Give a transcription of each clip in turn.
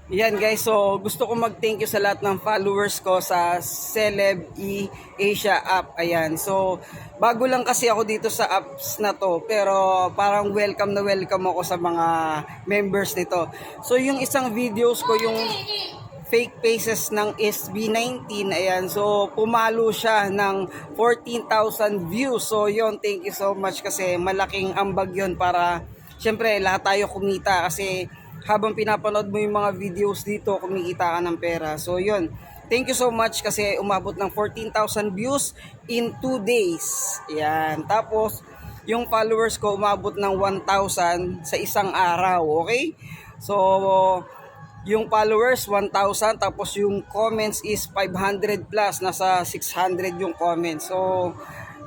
Yan guys, so gusto ko mag-thank you sa lahat ng followers ko sa Celeb Asia app. Ayan, so bago lang kasi ako dito sa apps na to, pero parang welcome na welcome ako sa mga members nito. So yung isang videos ko, yung fake faces ng SB19, ayan, so pumalo siya ng 14,000 views. So yon, thank you so much kasi malaking ambag yon para syempre lahat tayo kumita kasi habang pinapanood mo yung mga videos dito, kumikita ka ng pera. So yun, thank you so much kasi umabot ng 14,000 views in 2 days. Yan. Tapos, yung followers ko umabot ng 1,000 sa isang araw. Okay? So, yung followers 1,000, tapos yung comments is 500 plus, nasa 600 yung comments. So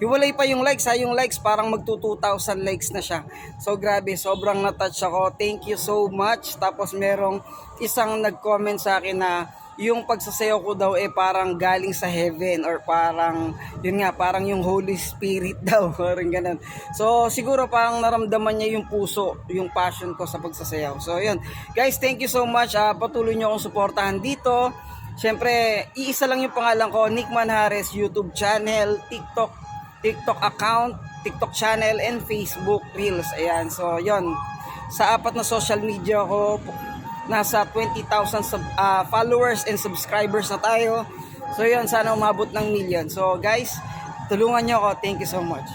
hiwalay pa yung likes ha, yung likes parang magto 2,000 likes na siya. So grabe, sobrang na-touch ako. Thank you so much. Tapos merong isang nag-comment sa akin na yung pagsasayaw ko daw parang galing sa heaven, or parang yun nga, parang yung Holy Spirit daw, parang ganun. So siguro parang naramdaman niya yung puso, yung passion ko sa pagsasayaw. So yun guys, thank you so much. Patuloy niyo akong suportahan dito. Siyempre, iisa lang yung pangalan ko, Nick Manjares, YouTube channel, TikTok account, TikTok channel, and Facebook Reels. Ayan, so yon, sa apat na social media ko, nasa 20,000 followers and subscribers na tayo. So yon, sana umabot ng million. So guys, tulungan nyo ako. Thank you so much.